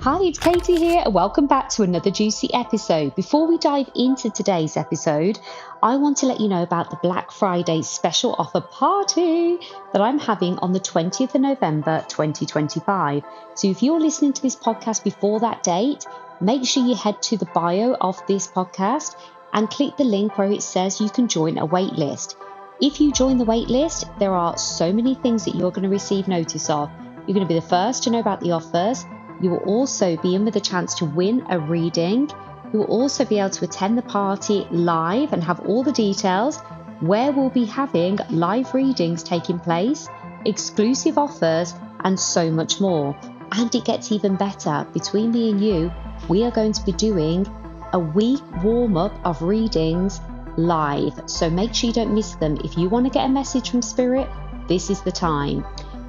Hi, it's Katie here, and welcome back to another juicy episode. Before we dive into today's episode, I want to let you know about the Black Friday special offer party that I'm having on the 20th of November 2025. So if you're listening to this podcast before that date, make sure you head to the bio of this podcast and click the link where it says you can join a waitlist. If you join the waitlist, there are so many things that you're going to receive notice of. You're going to be the first to know about the offers. You will also be in with a chance to win a reading. You will also be able to attend the party live and have all the details, where we'll be having live readings taking place, exclusive offers, and so much more. And it gets even better. Between me and you, we are going to be doing a week warm-up of readings live. So make sure you don't miss them. If you want to get a message from Spirit, this is the time.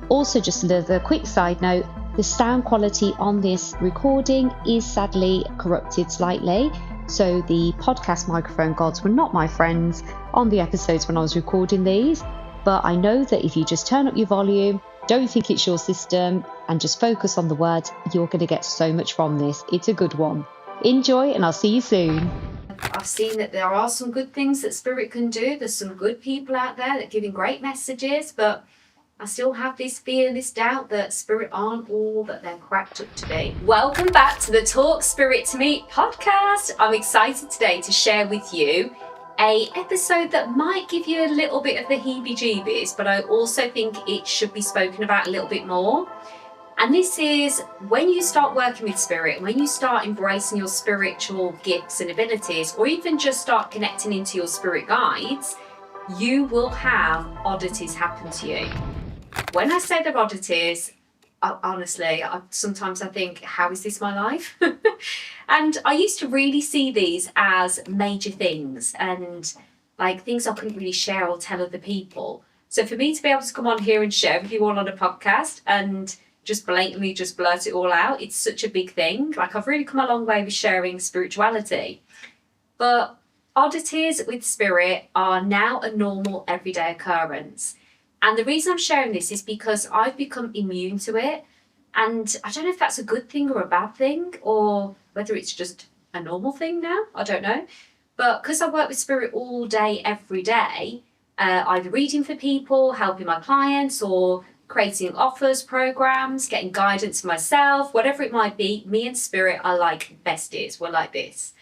Also, just another quick side note, the sound quality on this recording is sadly corrupted slightly. So the podcast microphone gods were not my friends on the episodes when I was recording these. But I know that if you just turn up your volume, don't think it's your system, and just focus on the words, you're going to get so much from this. It's a good one. Enjoy, and I'll see you soon. I've seen that there are some good things that Spirit can do. There's some good people out there that are giving great messages, but I still have this fear, this doubt that Spirit aren't all that they're cracked up to be. Welcome back to the Talk Spirit to Me podcast. I'm excited today to share with you a episode that might give you a little bit of the heebie-jeebies, but I also think it should be spoken about a little bit more. And this is when you start working with Spirit, when you start embracing your spiritual gifts and abilities, or even just start connecting into your spirit guides, you will have oddities happen to you. When I say they're oddities, honestly, sometimes I think, how is this my life? And I used to really see these as major things and like things I couldn't really share or tell other people. So for me to be able to come on here and share with you all on a podcast and just blatantly just blurt it all out, it's such a big thing. Like, I've really come a long way with sharing spirituality. But oddities with Spirit are now a normal everyday occurrence. And the reason I'm sharing this is because I've become immune to it. And I don't know if that's a good thing or a bad thing, or whether it's just a normal thing now. I don't know. But because I work with Spirit all day, every day, either reading for people, helping my clients, or creating offers, programs, getting guidance for myself, whatever it might be, me and Spirit are like besties. We're like this.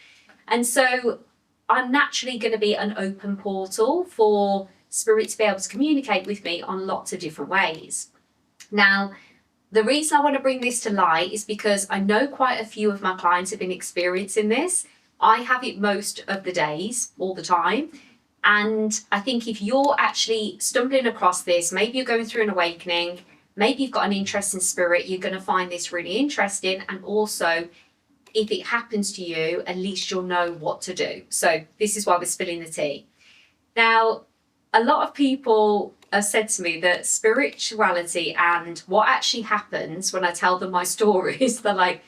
And so I'm naturally going to be an open portal for Spirit to be able to communicate with me on lots of different ways. Now, the reason I want to bring this to light is because I know quite a few of my clients have been experiencing this. I have it most of the days, all the time. And I think if you're actually stumbling across this, maybe you're going through an awakening, maybe you've got an interest in Spirit, you're going to find this really interesting. And also, if it happens to you, at least you'll know what to do. So this is why we're spilling the tea. Now, a lot of people have said to me that spirituality and what actually happens when I tell them my stories, they're like,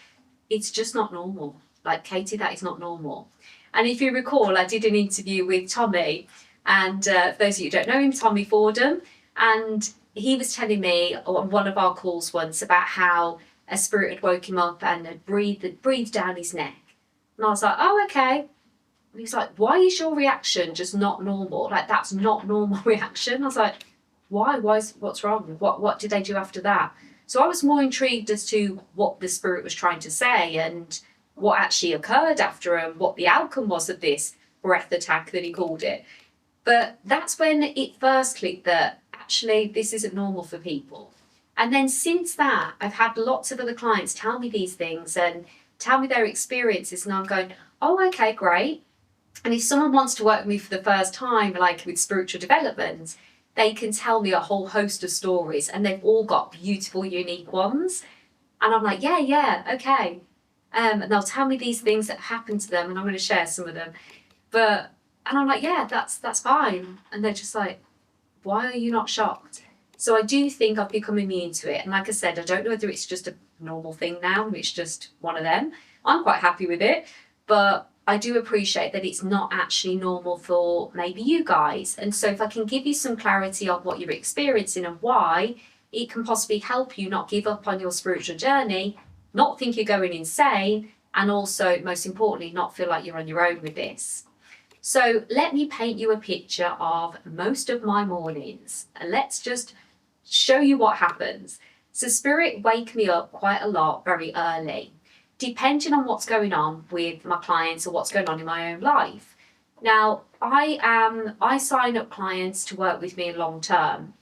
it's just not normal. Like, Katie, that is not normal. And if you recall, I did an interview with Tommy, and for those of you who don't know him, Tommy Fordham, and he was telling me on one of our calls once about how a spirit had woke him up and had breathed down his neck. And I was like, oh, okay. And he's like, why is your reaction just not normal? Like, that's not normal reaction. I was like, why? What's wrong? What did they do after that? So I was more intrigued as to what the spirit was trying to say and what actually occurred after and what the outcome was of this breath attack that he called it. But that's when it first clicked that actually this isn't normal for people. And then since that, I've had lots of other clients tell me these things and tell me their experiences, and I'm going, oh, okay, great. And if someone wants to work with me for the first time, like with spiritual development, they can tell me a whole host of stories, and they've all got beautiful, unique ones. And I'm like, yeah, okay. And they'll tell me these things that happened to them, and I'm going to share some of them. And I'm like, yeah, that's fine. And they're just like, why are you not shocked? So I do think I've become immune to it. And like I said, I don't know whether it's just a normal thing now, and it's just one of them. I'm quite happy with it, but I do appreciate that it's not actually normal for maybe you guys. And so if I can give you some clarity on what you're experiencing and why, it can possibly help you not give up on your spiritual journey, not think you're going insane, and also, most importantly, not feel like you're on your own with this. So let me paint you a picture of most of my mornings, and let's just show you what happens. So Spirit wake me up quite a lot very early, depending on what's going on with my clients or what's going on in my own life. Now, I sign up clients to work with me long term.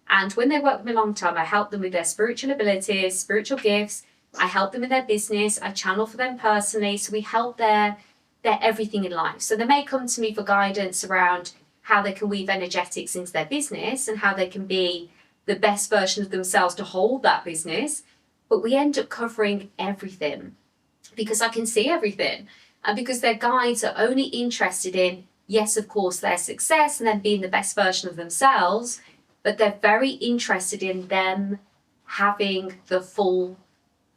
And when they work with me long term, I help them with their spiritual abilities, spiritual gifts. I help them in their business. I channel for them personally. So we help their everything in life. So they may come to me for guidance around how they can weave energetics into their business and how they can be the best version of themselves to hold that business. But we end up covering everything because I can see everything. And because their guides are only interested in, yes, of course, their success and them being the best version of themselves, but they're very interested in them having the full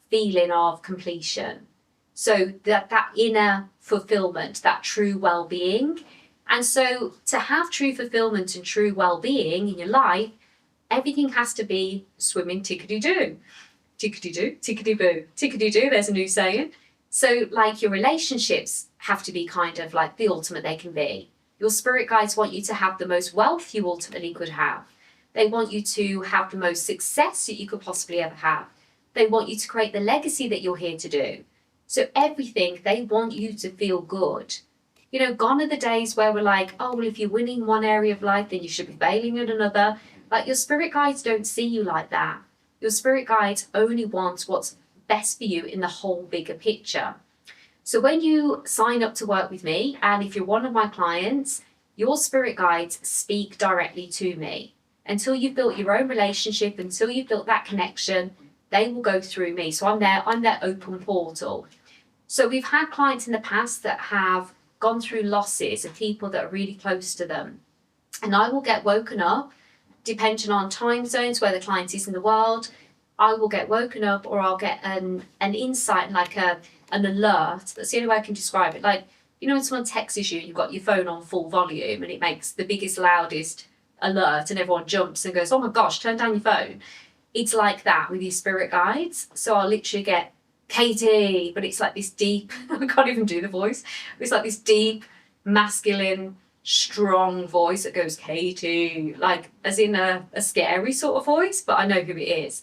feeling of completion. So that inner fulfillment, that true well-being. And so to have true fulfillment and true well-being in your life, everything has to be swimming tickety-doo. Tickety-doo, tickety-boo, tickety-doo, there's a new saying. So like your relationships have to be kind of like the ultimate they can be. Your spirit guides want you to have the most wealth you ultimately could have. They want you to have the most success that you could possibly ever have. They want you to create the legacy that you're here to do. So everything, they want you to feel good. You know, gone are the days where we're like, oh, well, if you're winning one area of life, then you should be failing in another. Like your spirit guides don't see you like that. Your spirit guides only want what's best for you in the whole bigger picture. So when you sign up to work with me, and if you're one of my clients, your spirit guides speak directly to me. Until you've built your own relationship, until you've built that connection, they will go through me. So I'm their open portal. So we've had clients in the past that have gone through losses of people that are really close to them. And I will get woken up, depending on time zones where the client is in the world. I will get woken up, or I'll get an insight, like an alert. That's the only way I can describe it. Like, you know, when someone texts you, you've got your phone on full volume and it makes the biggest, loudest alert and everyone jumps and goes, oh my gosh, turn down your phone. It's like that with your spirit guides. So I'll literally get Katie, but it's like this deep, I can't even do the voice. It's like this deep, masculine, strong voice that goes, Katie, like as in a scary sort of voice, but I know who it is.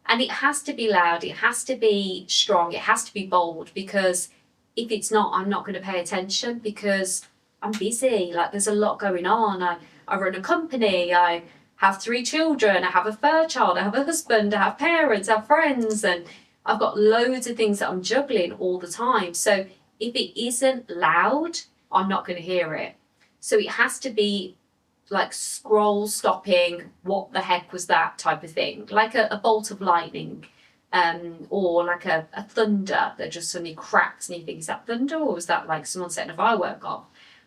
And it has to be loud, it has to be strong, it has to be bold, because if it's not, I'm not going to pay attention because I'm busy. Like there's a lot going on. I run a company, I have 3 children, I have a 3rd child, I have a husband, I have parents, I have friends, and I've got loads of things that I'm juggling all the time. So if it isn't loud, I'm not going to hear it. So it has to be like scroll stopping, what the heck was that type of thing, like a bolt of lightning, or like a thunder that just suddenly cracks and you think, is that thunder, or was that like someone setting a firework off?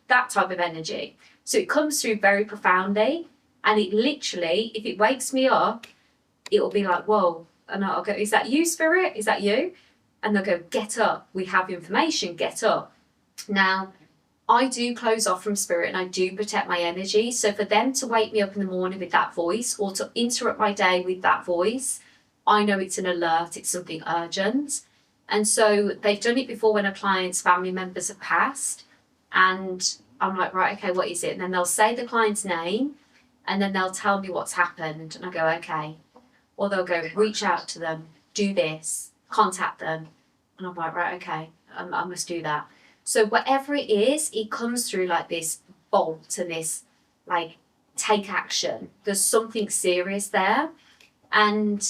That type of energy. So it comes through very profoundly, and it literally, if it wakes me up, it'll be like, whoa. And I'll go, is that you, spirit? Is that you? And they'll go, get up, we have information, get up. Now, I do close off from spirit and I do protect my energy. So for them to wake me up in the morning with that voice, or to interrupt my day with that voice, I know it's an alert, it's something urgent. And so they've done it before when a client's family members have passed. And I'm like, right, okay, what is it? And then they'll say the client's name and then they'll tell me what's happened. And I go, okay. Or they'll go, reach out to them, do this, contact them. And I'm like, right, okay, I must do that. So whatever it is, it comes through like this bolt and this, like, take action. There's something serious there. And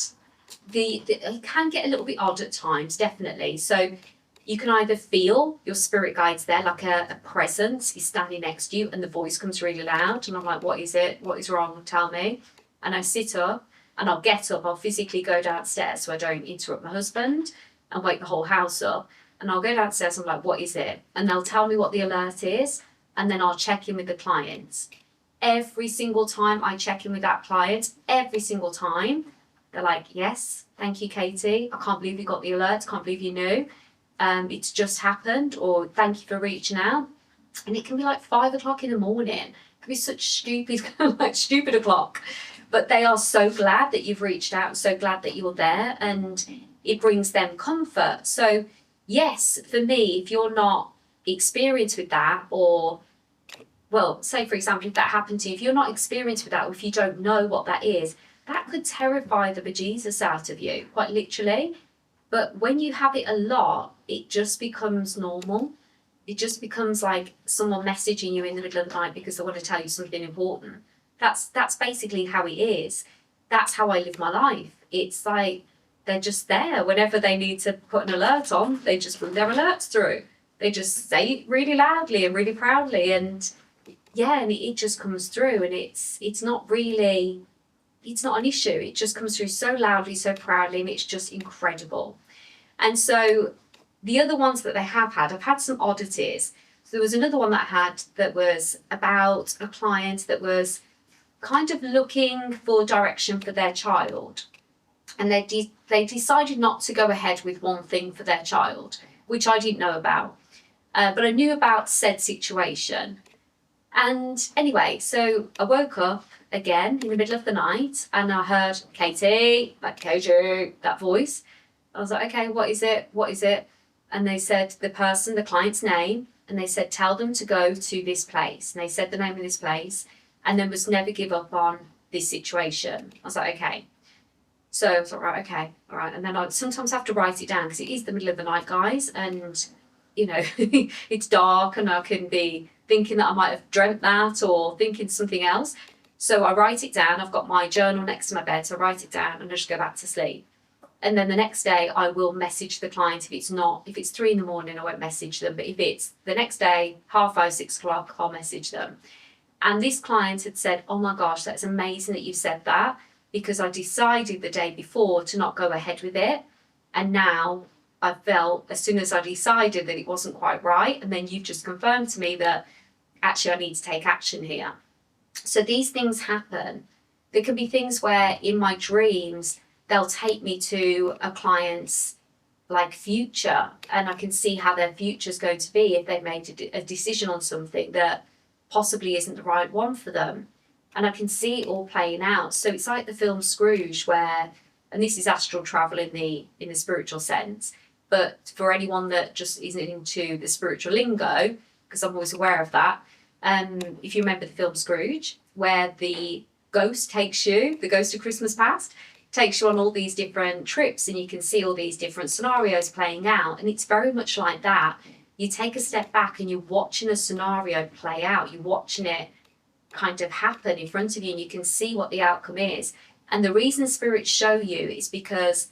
it can get a little bit odd at times, definitely. So you can either feel your spirit guides there, like a presence is standing next to you, and the voice comes really loud. And I'm like, what is it? What is wrong? Tell me. And I sit up and I'll get up. I'll physically go downstairs so I don't interrupt my husband and wake the whole house up. And I'll go downstairs and I'm like, what is it? And they'll tell me what the alert is. And then I'll check in with the client. Every single time I check in with that client, every single time, they're like, yes, thank you, Katie. I can't believe you got the alert. Can't believe you knew. It's just happened. Or thank you for reaching out. And it can be like 5 o'clock in the morning. It can be such stupid, like stupid o'clock. But they are so glad that you've reached out, so glad that you're there. And it brings them comfort. So yes, for me, if you're not experienced with that, or, well, say for example, if that happened to you, if you're not experienced with that, or if you don't know what that is, that could terrify the bejesus out of you, quite literally. But when you have it a lot, it just becomes normal. It just becomes like someone messaging you in the middle of the night because they want to tell you something important. That's basically how it is. That's how I live my life. It's like they're just there. Whenever they need to put an alert on, they just run their alerts through. They just say it really loudly and really proudly, and yeah, and it just comes through, and it's not really, it's not an issue. It just comes through so loudly, so proudly, and it's just incredible. And so the other ones that they have had, I've had some oddities. So there was another one that I had that was about a client that was kind of looking for direction for their child. And they decided not to go ahead with one thing for their child, which I didn't know about. But I knew about said situation. And anyway, so I woke up again in the middle of the night and I heard Katie, like KJ, that voice. I was like, okay, what is it? What is it? And they said the client's name, and they said, tell them to go to this place. And they said the name of this place, and then must never give up on this situation. I was like, okay. So I was like, right, okay, all right. And then I sometimes have to write it down because it is the middle of the night, guys. And, you know, it's dark and I can be thinking that I might have dreamt that or thinking something else. So I write it down. I've got my journal next to my bed. So I write it down and I just go back to sleep. And then the next day I will message the client. If it's 3 a.m, I won't message them. But if it's the next day, 5:30, 6 o'clock, I'll message them. And this client had said, oh my gosh, that's amazing that you said that, because I decided the day before to not go ahead with it. And now I felt, as soon as I decided, that it wasn't quite right. And then you've just confirmed to me that actually I need to take action here. So these things happen. There can be things where in my dreams, they'll take me to a client's like future, and I can see how their future is going to be if they've made a decision on something that possibly isn't the right one for them. And I can see it all playing out. So it's like the film Scrooge, where, and this is astral travel in the spiritual sense, but for anyone that just isn't into the spiritual lingo, because I'm always aware of that, if you remember the film Scrooge, where the ghost the ghost of Christmas past, takes you on all these different trips, and you can see all these different scenarios playing out. And it's very much like that. You take a step back and you're watching a scenario play out. You're watching it kind of happen in front of you, and you can see what the outcome is. And the reason spirits show you is because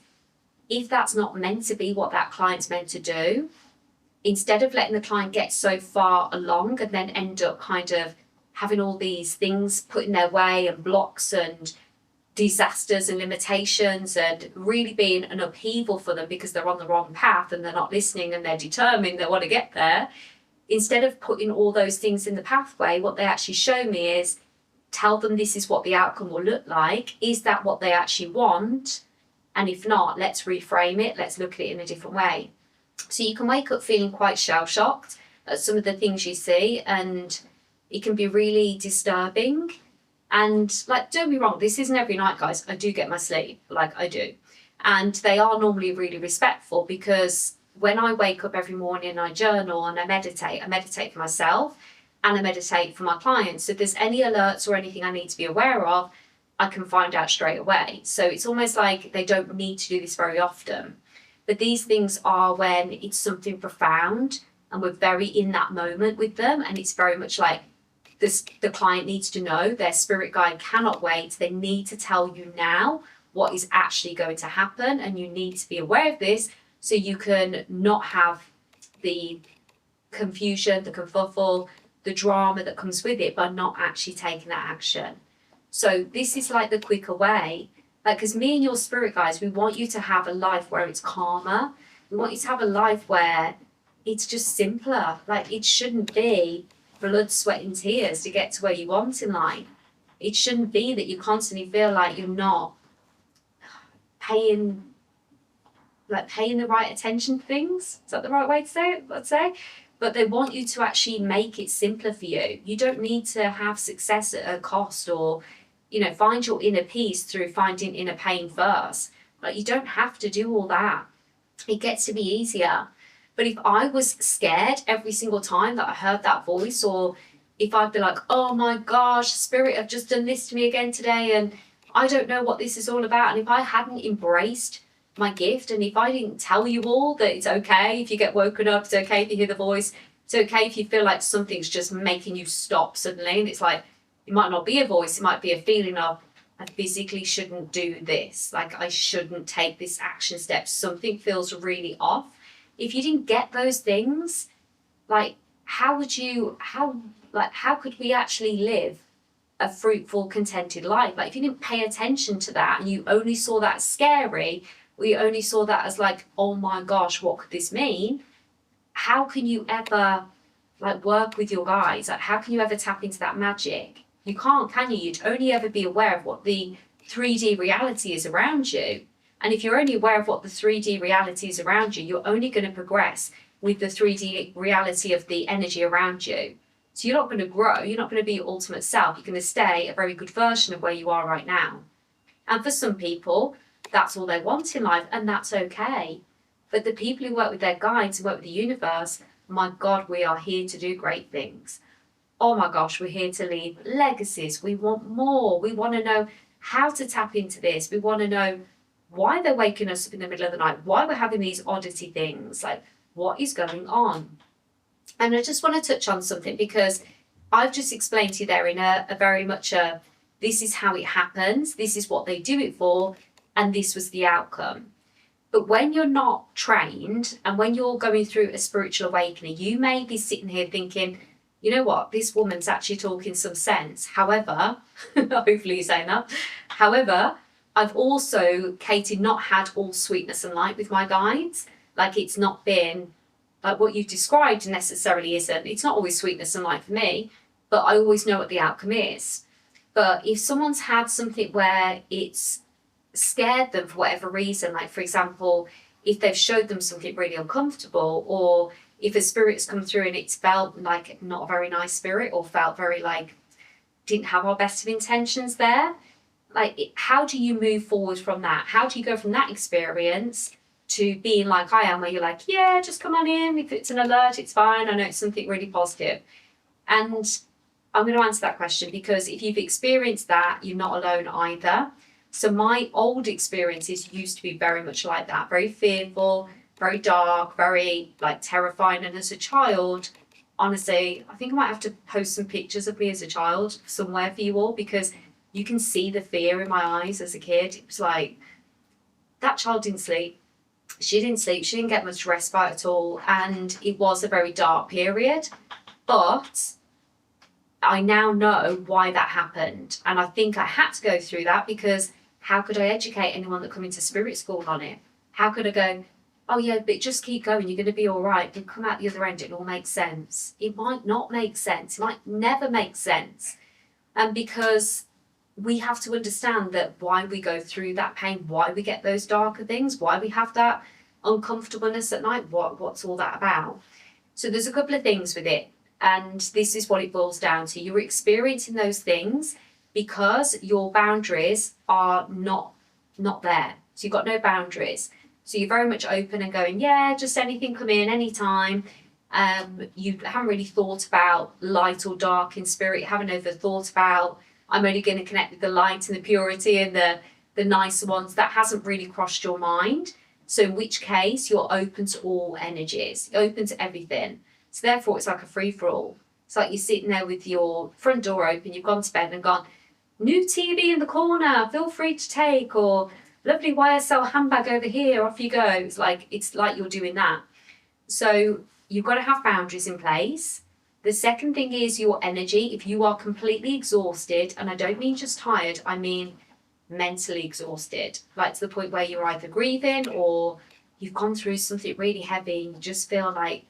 if that's not meant to be what that client's meant to do, instead of letting the client get so far along and then end up kind of having all these things put in their way and blocks and disasters and limitations and really being an upheaval for them because they're on the wrong path and they're not listening and they're determined they want to get there, instead of putting all those things in the pathway, what they actually show me is tell them this is what the outcome will look like. Is that what they actually want? And if not, let's reframe it. Let's look at it in a different way. So you can wake up feeling quite shell-shocked at some of the things you see, and it can be really disturbing. And like, don't be wrong, this isn't every night, guys. I do get my sleep, like I do. And they are normally really respectful, because when I wake up every morning and I journal and I meditate for myself and I meditate for my clients. So if there's any alerts or anything I need to be aware of, I can find out straight away. So it's almost like they don't need to do this very often. But these things are when it's something profound and we're very in that moment with them. And it's very much like the client needs to know, their spirit guide cannot wait. They need to tell you now what is actually going to happen. And you need to be aware of this so you can not have the confusion, the kerfuffle, the drama that comes with it by not actually taking that action. So this is like the quicker way. Like, because me and your spirit guides, we want you to have a life where it's calmer. We want you to have a life where it's just simpler. Like, it shouldn't be blood, sweat and tears to get to where you want in life. It shouldn't be that you constantly feel like you're not paying the right attention to things. Is that the right way to say it? I'd say. But they want you to actually make it simpler for you. You don't need to have success at a cost, or, you know, find your inner peace through finding inner pain first. Like, you don't have to do all that. It gets to be easier. But if I was scared every single time that I heard that voice, or if I'd be like, oh my gosh, Spirit have just done this to me again today, and I don't know what this is all about. And if I hadn't embraced my gift, and if I didn't tell you all that it's okay if you get woken up, it's okay if you hear the voice, it's okay if you feel like something's just making you stop suddenly, and it's like, it might not be a voice, it might be a feeling of, I physically shouldn't do this, like I shouldn't take this action step, something feels really off. If you didn't get those things, like how could we actually live a fruitful, contented life? Like, if you didn't pay attention to that and you only saw that as scary, or you only saw that as like, oh my gosh, what could this mean? How can you ever like work with your guides? Like, how can you ever tap into that magic? You can't, can you? You'd only ever be aware of what the 3D reality is around you. And if you're only aware of what the 3D reality is around you, you're only going to progress with the 3D reality of the energy around you. So you're not going to grow, you're not going to be your ultimate self, you're going to stay a very good version of where you are right now. And for some people, that's all they want in life, and that's okay. But the people who work with their guides and work with the universe, my God, we are here to do great things. Oh my gosh, we're here to leave legacies. We want more. We want to know how to tap into this. We want to know why they're waking us up in the middle of the night, why we're having these oddity things, like what is going on. And I just want to touch on something, because I've just explained to you there in a very much a, this is how it happens, this is what they do it for, and this was the outcome. But when you're not trained, and when you're going through a spiritual awakening, you may be sitting here thinking, you know what, this woman's actually talking some sense. However, hopefully you're saying that. However, I've also, Katie, not had all sweetness and light with my guides. Like, it's not been like what you've described necessarily isn't. It's not always sweetness and light for me, but I always know what the outcome is. But if someone's had something where it's scared them for whatever reason, like for example, if they've showed them something really uncomfortable, or if a spirit's come through and it's felt like not a very nice spirit, or felt very like didn't have our best of intentions there, like how do you move forward from that? How do you go from that experience to being like I am, where you're like, yeah, just come on in, if it's an alert, it's fine, I know it's something really positive. And I'm going to answer that question, because if you've experienced that, you're not alone either. So my old experiences used to be very much like that, very fearful, very dark, very like terrifying. And as a child, honestly, I think I might have to post some pictures of me as a child somewhere for you all, because you can see the fear in my eyes as a kid. It was like, that child didn't sleep. She didn't sleep. She didn't get much respite at all. And it was a very dark period. But I now know why that happened. And I think I had to go through that, because how could I educate anyone that come into spirit school on it? How could I go, oh yeah, but just keep going, you're going to be all right. Then come out the other end, it'll all make sense. It might not make sense. It might never make sense. And because we have to understand that why we go through that pain, why we get those darker things, why we have that uncomfortableness at night, what's all that about? So there's a couple of things with it. And this is what it boils down to. You're experiencing those things because your boundaries are not there. So you've got no boundaries. So you're very much open and going, yeah, just anything come in anytime. You haven't really thought about light or dark in spirit. You haven't ever thought about, I'm only going to connect with the light and the purity and the nicer ones. That hasn't really crossed your mind. So in which case, you're open to all energies. You're open to everything. So therefore, it's like a free-for-all. It's like you're sitting there with your front door open, you've gone to bed and gone, new TV in the corner, feel free to take, or lovely YSL handbag over here, off you go. It's like you're doing that. So you've got to have boundaries in place. The second thing is your energy. If you are completely exhausted, and I don't mean just tired, I mean mentally exhausted, like to the point where you're either grieving or you've gone through something really heavy and you just feel like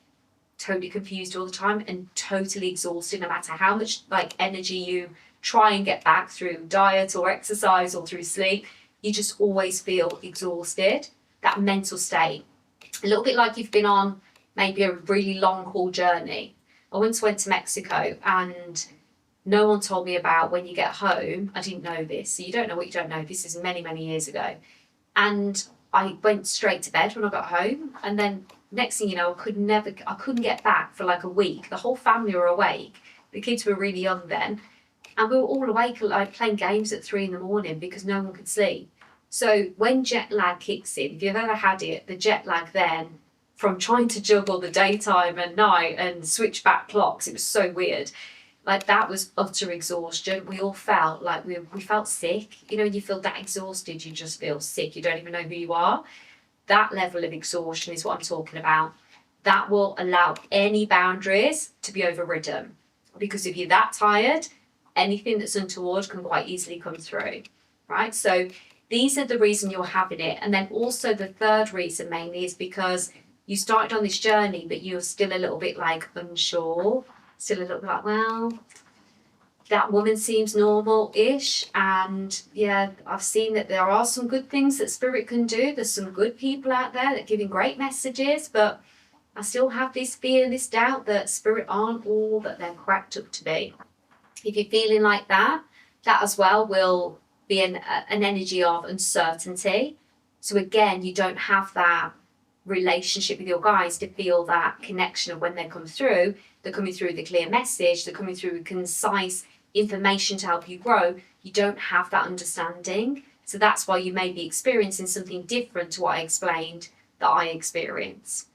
totally confused all the time and totally exhausted, no matter how much like energy you try and get back through diet or exercise or through sleep, you just always feel exhausted. That mental state, a little bit like you've been on maybe a really long haul journey. I once went to Mexico and no one told me about when you get home. I didn't know this, so you don't know what you don't know. This is many, many years ago. And I went straight to bed when I got home. And then next thing you know, I couldn't get back for like a week. The whole family were awake. The kids were really young then. And we were all awake, like playing games at 3 a.m. because no one could sleep. So when jet lag kicks in, if you've ever had it, the jet lag then from trying to juggle the daytime and night and switch back clocks, it was so weird. Like that was utter exhaustion. We all felt like we felt sick. You know, when you feel that exhausted, you just feel sick. You don't even know who you are. That level of exhaustion is what I'm talking about. That will allow any boundaries to be overridden. Because if you're that tired, anything that's untoward can quite easily come through, right? So these are the reason you're having it. And then also the third reason mainly is because you started on this journey, but you're still a little bit like unsure, still a little bit like, well, that woman seems normal-ish. And yeah, I've seen that there are some good things that spirit can do. There's some good people out there that are giving great messages, but I still have this fear, this doubt that spirit aren't all that they're cracked up to be. If you're feeling like that, that as well will be an energy of uncertainty. So again, you don't have that relationship with your guides to feel that connection of when they come through, they're coming through with a clear message, they're coming through with concise information to help you grow. You don't have that understanding. So that's why you may be experiencing something different to what I explained that I experience.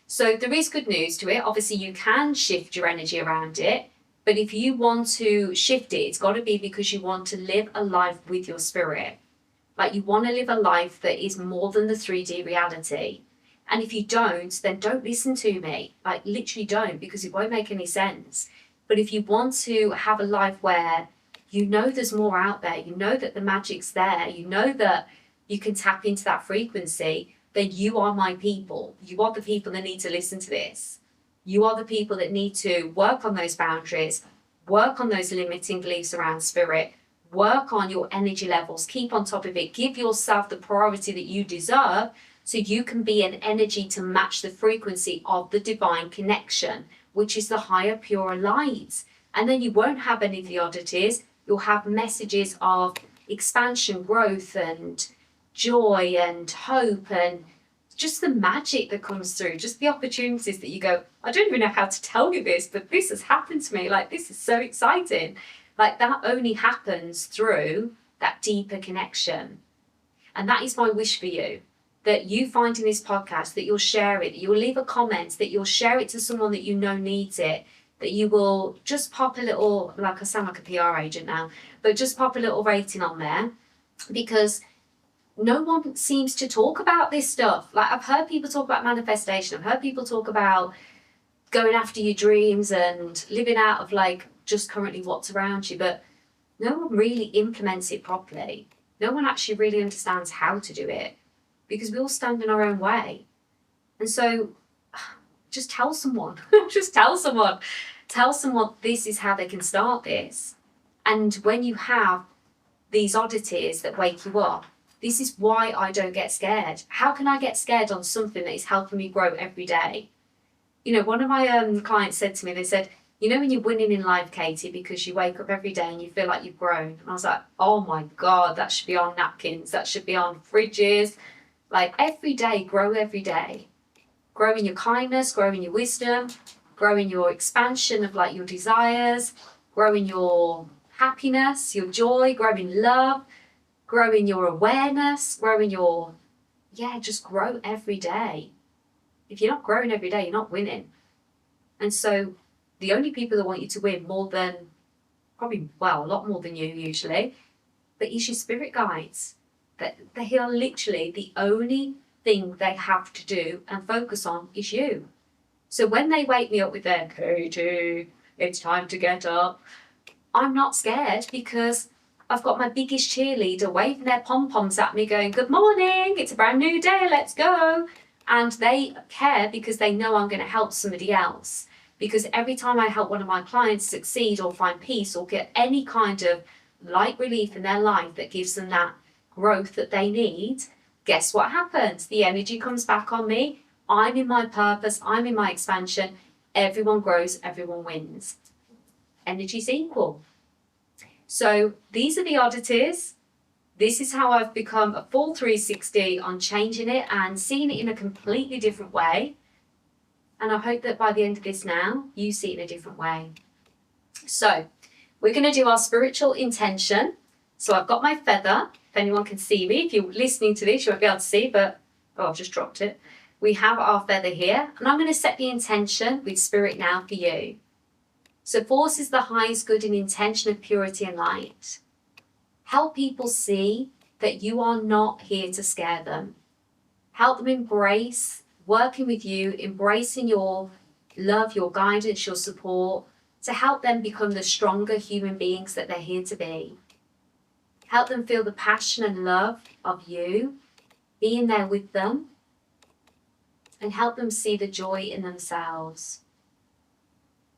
So there is good news to it. Obviously, you can shift your energy around it. But if you want to shift it, it's got to be because you want to live a life with your spirit. Like you want to live a life that is more than the 3D reality. And if you don't, then don't listen to me. Like literally don't, because it won't make any sense. But if you want to have a life where you know there's more out there, you know that the magic's there, you know that you can tap into that frequency, then you are my people. You are the people that need to listen to this. You are the people that need to work on those boundaries, work on those limiting beliefs around spirit, work on your energy levels, keep on top of it, give yourself the priority that you deserve so you can be an energy to match the frequency of the divine connection, which is the higher, purer light. And then you won't have any of the oddities. You'll have messages of expansion, growth, and joy, and hope, and just the magic that comes through, just the opportunities that you go, I don't even know how to tell you this, but this has happened to me. Like, this is so exciting. Like, that only happens through that deeper connection. And that is my wish for you, that you find in this podcast, that you'll share it, that you'll leave a comment, that you'll share it to someone that you know needs it, that you will just pop a little, like I sound like a PR agent now, but just pop a little rating on there, because no one seems to talk about this stuff. Like I've heard people talk about manifestation. I've heard people talk about going after your dreams and living out of like just currently what's around you, but no one really implements it properly. No one actually really understands how to do it because we all stand in our own way. And so just tell someone, tell someone this is how they can start this. And when you have these oddities that wake you up, this is why I don't get scared. How can I get scared on something that is helping me grow every day? You know, one of my clients said to me, they said, you know when you're winning in life, Katie, because you wake up every day and you feel like you've grown. And I was like, oh my God, that should be on napkins. That should be on fridges. Like every day, grow every day. Grow in your kindness, grow in your wisdom, grow in your expansion of like your desires, grow in your happiness, your joy, grow in love, grow in your awareness, grow in your, just grow every day. If you're not growing every day, you're not winning. And so the only people that want you to win more than, probably, well, a lot more than you usually, but is your spirit guides. That they are literally the only thing they have to do and focus on is you. So when they wake me up with their, Katie, it's time to get up, I'm not scared because I've got my biggest cheerleader waving their pom-poms at me going, good morning, it's a brand new day, let's go. And they care because they know I'm going to help somebody else. Because every time I help one of my clients succeed or find peace or get any kind of light relief in their life that gives them that growth that they need, guess what happens? The energy comes back on me. I'm in my purpose. I'm in my expansion. Everyone grows. Everyone wins. Energy's equal. So these are the oddities. this is how I've become a full 360 on changing it and seeing it in a completely different way. And I hope that by the end of this now, you see it in a different way. So we're going to do our spiritual intention. So I've got my feather. If anyone can see me, if you're listening to this, you won't be able to see, but I've just dropped it. We have our feather here, and I'm going to set the intention with spirit now for you. So force is the highest good and intention of purity and light. Help people see that you are not here to scare them. Help them embrace working with you, embracing your love, your guidance, your support, to help them become the stronger human beings that they're here to be. Help them feel the passion and love of you, being there with them, and help them see the joy in themselves.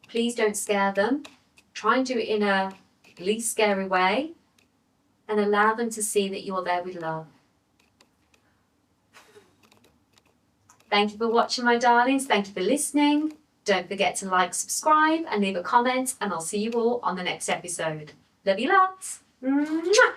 Please don't scare them. Try and do it in a least scary way, and allow them to see that you're there with love. Thank you for watching, my darlings. Thank you for listening. Don't forget to like, subscribe, and leave a comment, and I'll see you all on the next episode. Love you lots. Mwah.